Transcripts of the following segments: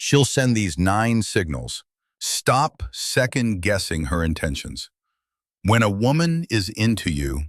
She'll send these 9 signals. Stop second-guessing her intentions. When a woman is into you,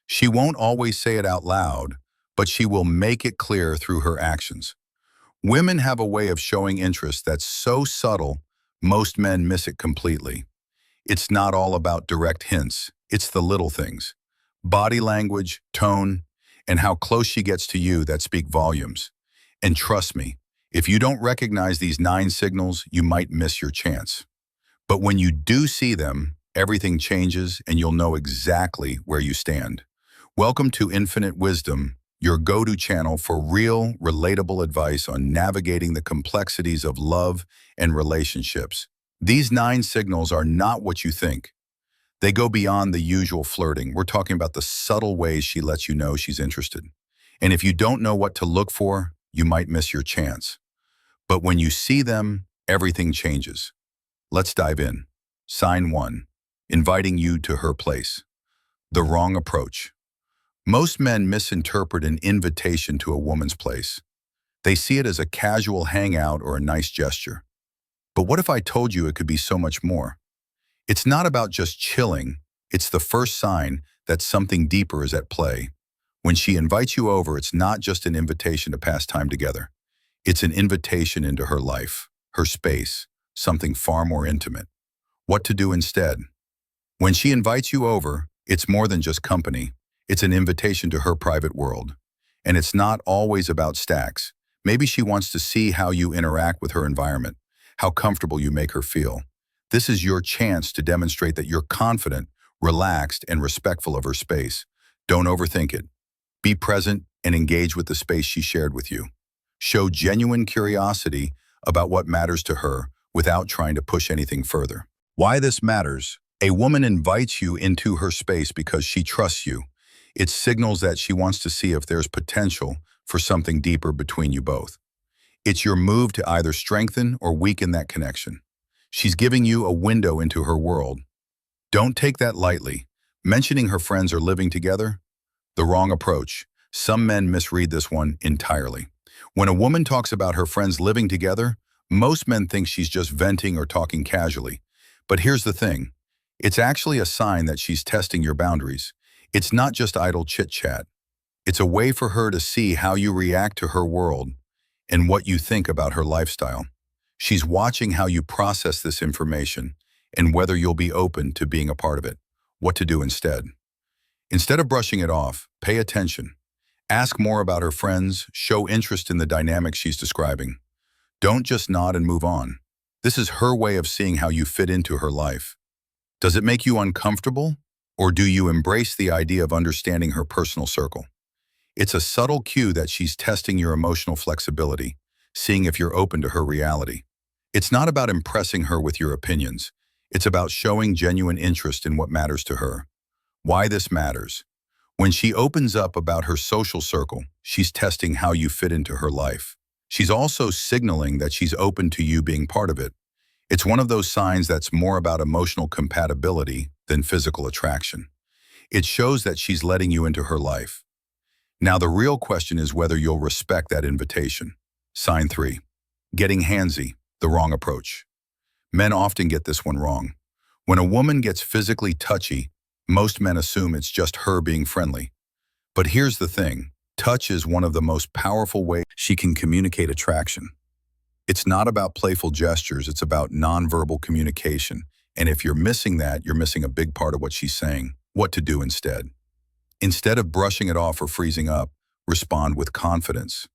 she won't always say it out loud, but she will make it clear through her actions. Women have a way of showing interest that's so subtle, most men miss it completely. It's not all about direct hints, it's the little things. Body language, tone, and how close she gets to you that speak volumes. And trust me, if you don't recognize these 9 signals, you might miss your chance. But when you do see them, everything changes and you'll know exactly where you stand. Welcome to Infinite Wisdom, your go-to channel for real, relatable advice on navigating the complexities of love and relationships. These 9 signals are not what you think. They go beyond the usual flirting. We're talking about the subtle ways she lets you know she's interested. And if you don't know what to look for, you might miss your chance. But when you see them, everything changes. Let's dive in. Sign 1. Inviting you to her place. The wrong approach. Most men misinterpret an invitation to a woman's place. They see it as a casual hangout or a nice gesture. But what if I told you it could be so much more? It's not about just chilling, it's the first sign that something deeper is at play. When she invites you over, it's not just an invitation to pass time together. It's an invitation into her life, her space, something far more intimate. What to do instead? When she invites you over, it's more than just company. It's an invitation to her private world. And it's not always about stacks. Maybe she wants to see how you interact with her environment, how comfortable you make her feel. This is your chance to demonstrate that you're confident, relaxed, and respectful of her space. Don't overthink it. Be present and engage with the space she shared with you. Show genuine curiosity about what matters to her without trying to push anything further. Why this matters? A woman invites you into her space because she trusts you. It signals that she wants to see if there's potential for something deeper between you both. It's your move to either strengthen or weaken that connection. She's giving you a window into her world. Don't take that lightly. Mentioning her friends are living together? The wrong approach. Some men misread this one entirely. When a woman talks about her friends living together, most men think she's just venting or talking casually. But here's the thing. It's actually a sign that she's testing your boundaries. It's not just idle chit-chat. It's a way for her to see how you react to her world and what you think about her lifestyle. She's watching how you process this information and whether you'll be open to being a part of it. What to do instead? Instead of brushing it off, pay attention. Ask more about her friends, show interest in the dynamic she's describing. Don't just nod and move on. This is her way of seeing how you fit into her life. Does it make you uncomfortable? Or do you embrace the idea of understanding her personal circle? It's a subtle cue that she's testing your emotional flexibility, seeing if you're open to her reality. It's not about impressing her with your opinions. It's about showing genuine interest in what matters to her. Why this matters? When she opens up about her social circle, she's testing how you fit into her life. She's also signaling that she's open to you being part of it. It's one of those signs that's more about emotional compatibility than physical attraction. It shows that she's letting you into her life. Now the real question is whether you'll respect that invitation. Sign 3. Getting handsy, the wrong approach. Men often get this one wrong. When a woman gets physically touchy, most men assume it's just her being friendly. But here's the thing. Touch is one of the most powerful ways she can communicate attraction. It's not about playful gestures, it's about nonverbal communication. And if you're missing that, you're missing a big part of what she's saying. What to do instead? Instead of brushing it off or freezing up, respond with confidence.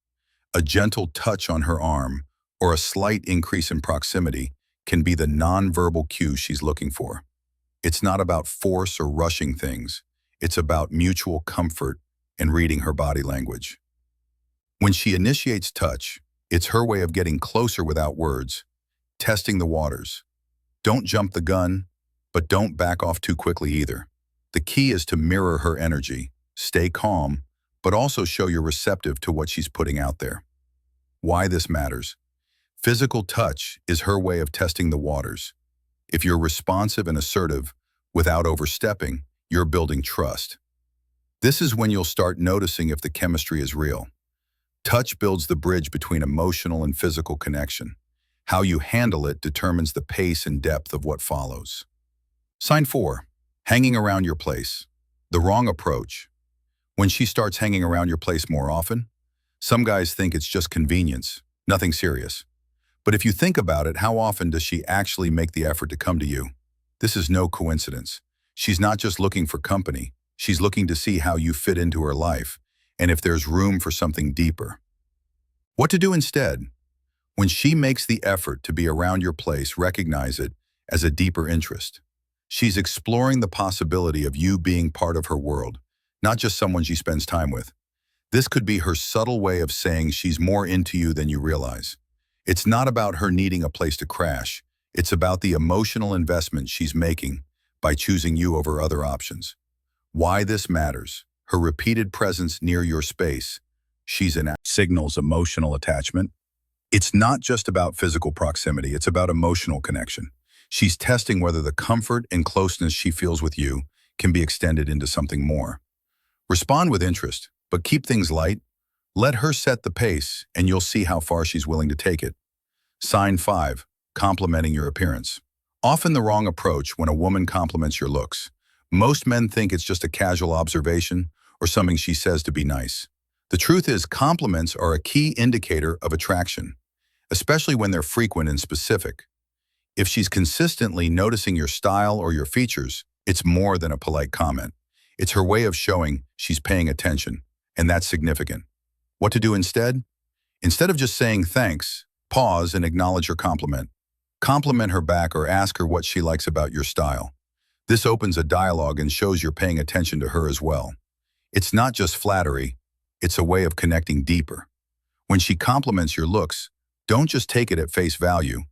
A gentle touch on her arm or a slight increase in proximity can be the nonverbal cue she's looking for. It's not about force or rushing things. It's about mutual comfort and reading her body language. When she initiates touch, it's her way of getting closer without words, testing the waters. Don't jump the gun, but don't back off too quickly either. The key is to mirror her energy, stay calm, but also show you're receptive to what she's putting out there. Why this matters? Physical touch is her way of testing the waters. If you're responsive and assertive without overstepping, you're building trust. This is when you'll start noticing if the chemistry is real. Touch builds the bridge between emotional and physical connection. How you handle it determines the pace and depth of what follows. Sign 4. Hanging around your place. The wrong approach. When she starts hanging around your place more often, some guys think it's just convenience, nothing serious. But if you think about it, how often does she actually make the effort to come to you? This is no coincidence. She's not just looking for company. She's looking to see how you fit into her life and if there's room for something deeper. What to do instead? When she makes the effort to be around your place, recognize it as a deeper interest. She's exploring the possibility of you being part of her world, not just someone she spends time with. This could be her subtle way of saying she's more into you than you realize. It's not about her needing a place to crash. It's about the emotional investment she's making by choosing you over other options. Why this matters: her repeated presence near your space, signals emotional attachment. It's not just about physical proximity, it's about emotional connection. She's testing whether the comfort and closeness she feels with you can be extended into something more. Respond with interest, but keep things light. Let her set the pace, and you'll see how far she's willing to take it. Sign 5. Complimenting your appearance. Often the wrong approach when a woman compliments your looks. Most men think it's just a casual observation or something she says to be nice. The truth is, compliments are a key indicator of attraction, especially when they're frequent and specific. If she's consistently noticing your style or your features, it's more than a polite comment. It's her way of showing she's paying attention, and that's significant. What to do instead? Instead of just saying thanks, pause and acknowledge her compliment. Compliment her back or ask her what she likes about your style. This opens a dialogue and shows you're paying attention to her as well. It's not just flattery, it's a way of connecting deeper. When she compliments your looks, don't just take it at face value.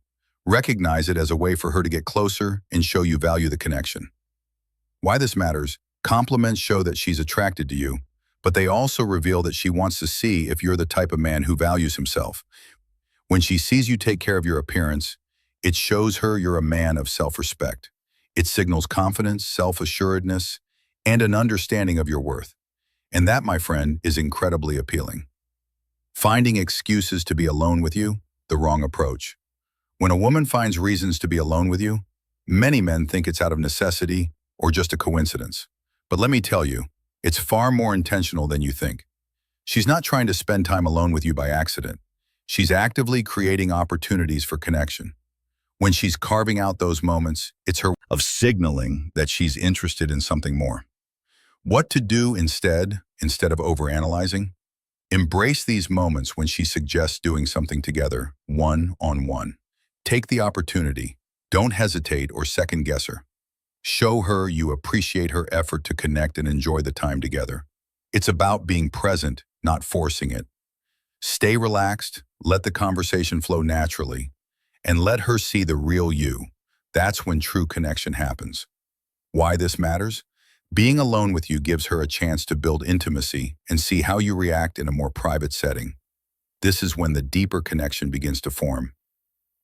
Recognize it as a way for her to get closer and show you value the connection. Why this matters: compliments show that she's attracted to you, but they also reveal that she wants to see if you're the type of man who values himself. When she sees you take care of your appearance, it shows her you're a man of self-respect. It signals confidence, self-assuredness, and an understanding of your worth. And that, my friend, is incredibly appealing. Finding excuses to be alone with you, the wrong approach. When a woman finds reasons to be alone with you, many men think it's out of necessity or just a coincidence. But let me tell you, it's far more intentional than you think. She's not trying to spend time alone with you by accident. She's actively creating opportunities for connection. When she's carving out those moments, it's her of signaling that she's interested in something more. What to do instead of overanalyzing? Embrace these moments when she suggests doing something together, one-on-one. Take the opportunity. Don't hesitate or second-guess her. Show her you appreciate her effort to connect and enjoy the time together. It's about being present, not forcing it. Stay relaxed, let the conversation flow naturally, and let her see the real you. That's when true connection happens. Why this matters? Being alone with you gives her a chance to build intimacy and see how you react in a more private setting. This is when the deeper connection begins to form.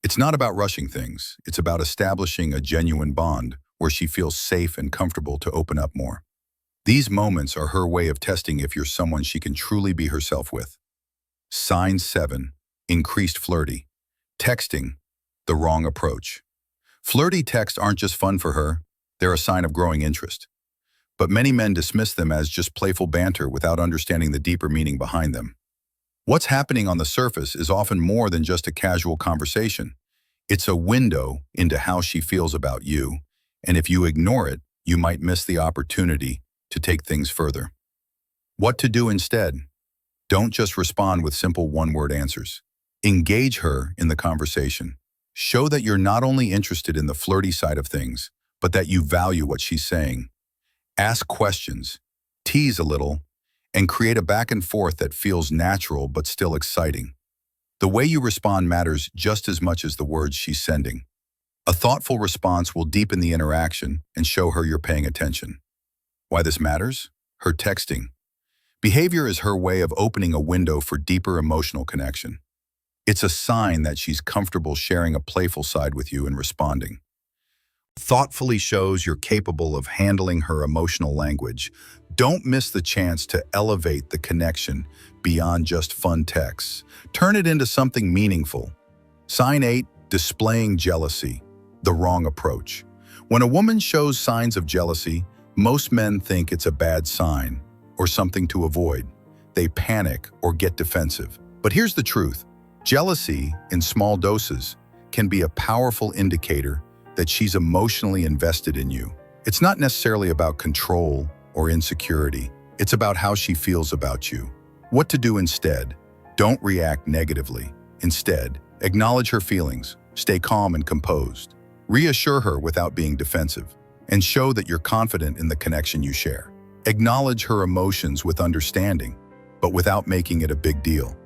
It's not about rushing things. It's about establishing a genuine bond where she feels safe and comfortable to open up more. These moments are her way of testing if you're someone she can truly be herself with. Sign 7. Increased flirty. Texting. The wrong approach. Flirty texts aren't just fun for her. They're a sign of growing interest. But many men dismiss them as just playful banter without understanding the deeper meaning behind them. What's happening on the surface is often more than just a casual conversation. It's a window into how she feels about you, and if you ignore it, you might miss the opportunity to take things further. What to do instead? Don't just respond with simple one-word answers. Engage her in the conversation. Show that you're not only interested in the flirty side of things, but that you value what she's saying. Ask questions, tease a little, and create a back and forth that feels natural but still exciting. The way you respond matters just as much as the words she's sending. A thoughtful response will deepen the interaction and show her you're paying attention. Why this matters? Her texting. Behavior is her way of opening a window for deeper emotional connection. It's a sign that she's comfortable sharing a playful side with you and responding. Thoughtfully shows you're capable of handling her emotional language. Don't miss the chance to elevate the connection beyond just fun texts. Turn it into something meaningful. Sign 8. Displaying jealousy, the wrong approach. When a woman shows signs of jealousy, most men think it's a bad sign or something to avoid. They panic or get defensive. But here's the truth. Jealousy, in small doses, can be a powerful indicator that she's emotionally invested in you. It's not necessarily about control or insecurity. It's about how she feels about you. What to do instead? Don't react negatively. Instead, acknowledge her feelings, stay calm and composed. Reassure her without being defensive, and show that you're confident in the connection you share. Acknowledge her emotions with understanding, but without making it a big deal.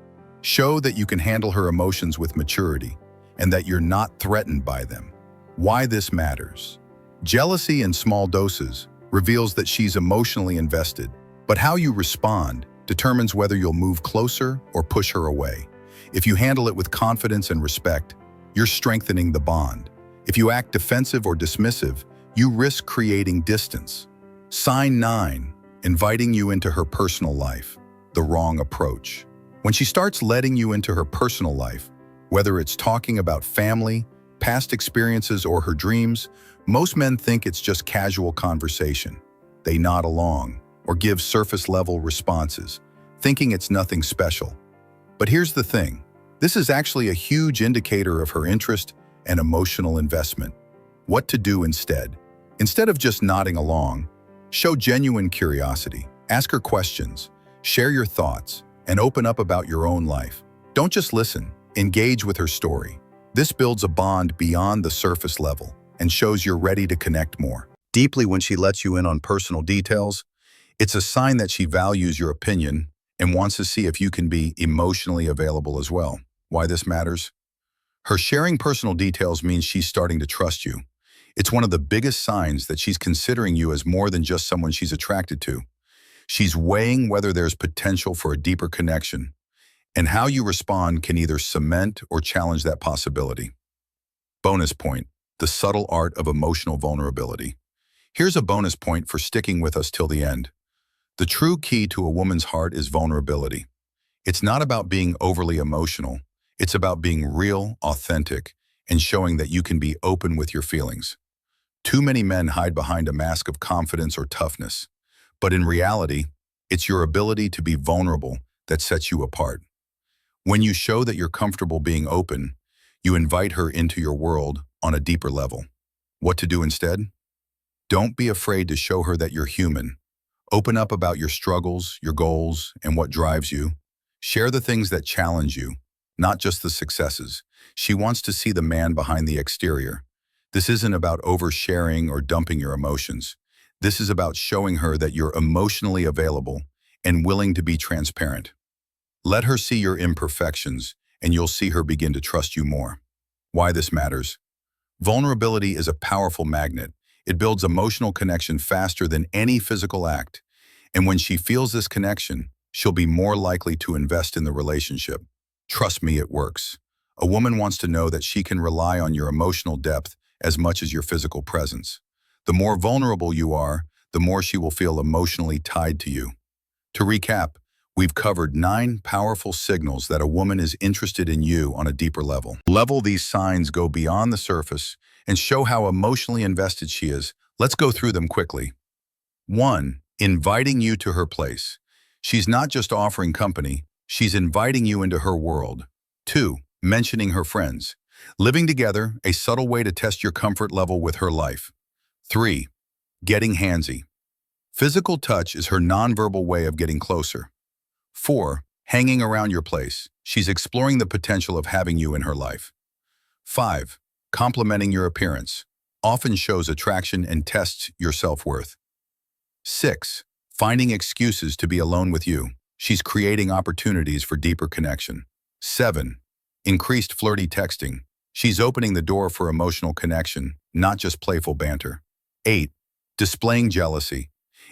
Show that you can handle her emotions with maturity, and that you're not threatened by them. Why this matters. Jealousy in small doses reveals that she's emotionally invested, but how you respond determines whether you'll move closer or push her away. If you handle it with confidence and respect, you're strengthening the bond. If you act defensive or dismissive, you risk creating distance. Sign 9, inviting you into her personal life, the wrong approach. When she starts letting you into her personal life, whether it's talking about family, past experiences, or her dreams, most men think it's just casual conversation. They nod along or give surface-level responses, thinking it's nothing special. But here's the thing. This is actually a huge indicator of her interest and emotional investment. What to do instead? Instead of just nodding along, show genuine curiosity. Ask her questions, share your thoughts, and open up about your own life. Don't just listen, engage with her story. This builds a bond beyond the surface level and shows you're ready to connect more deeply. When she lets you in on personal details, it's a sign that she values your opinion and wants to see if you can be emotionally available as well. Why this matters? Her sharing personal details means she's starting to trust you. It's one of the biggest signs that she's considering you as more than just someone she's attracted to. She's weighing whether there's potential for a deeper connection, and how you respond can either cement or challenge that possibility. Bonus point, the subtle art of emotional vulnerability. Here's a bonus point for sticking with us till the end. The true key to a woman's heart is vulnerability. It's not about being overly emotional. It's about being real, authentic, and showing that you can be open with your feelings. Too many men hide behind a mask of confidence or toughness, but in reality, it's your ability to be vulnerable that sets you apart. When you show that you're comfortable being open, you invite her into your world on a deeper level. What to do instead? Don't be afraid to show her that you're human. Open up about your struggles, your goals, and what drives you. Share the things that challenge you, not just the successes. She wants to see the man behind the exterior. This isn't about oversharing or dumping your emotions. This is about showing her that you're emotionally available and willing to be transparent. Let her see your imperfections, and you'll see her begin to trust you more. Why this matters? Vulnerability is a powerful magnet. It builds emotional connection faster than any physical act. And when she feels this connection, she'll be more likely to invest in the relationship. Trust me, it works. A woman wants to know that she can rely on your emotional depth as much as your physical presence. The more vulnerable you are, the more she will feel emotionally tied to you. To recap, we've covered 9 powerful signals that a woman is interested in you on a deeper level. These signs go beyond the surface and show how emotionally invested she is. Let's go through them quickly. 1. Inviting you to her place. She's not just offering company, she's inviting you into her world. 2. Mentioning her friends. Living together, a subtle way to test your comfort level with her life. 3. Getting handsy. Physical touch is her nonverbal way of getting closer. 4. Hanging around your place. She's exploring the potential of having you in her life. 5. Complimenting your appearance. Often shows attraction and tests your self-worth. 6. Finding excuses to be alone with you. She's creating opportunities for deeper connection. 7. Increased flirty texting. She's opening the door for emotional connection, not just playful banter. 8. Displaying jealousy.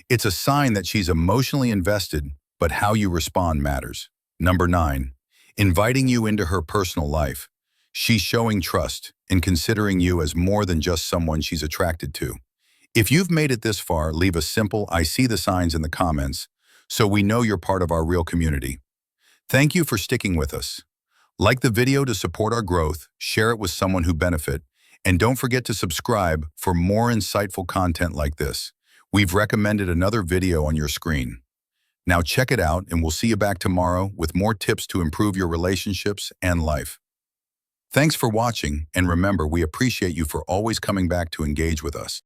It's a sign that she's emotionally invested, but how you respond matters. Number 9. Inviting you into her personal life. She's showing trust and considering you as more than just someone she's attracted to. If you've made it this far, leave a simple "I see the signs" in the comments so we know you're part of our real community. Thank you for sticking with us. Like the video to support our growth, share it with someone who benefit, and don't forget to subscribe for more insightful content like this. We've recommended another video on your screen. Now check it out and we'll see you back tomorrow with more tips to improve your relationships and life. Thanks for watching, and remember, we appreciate you for always coming back to engage with us.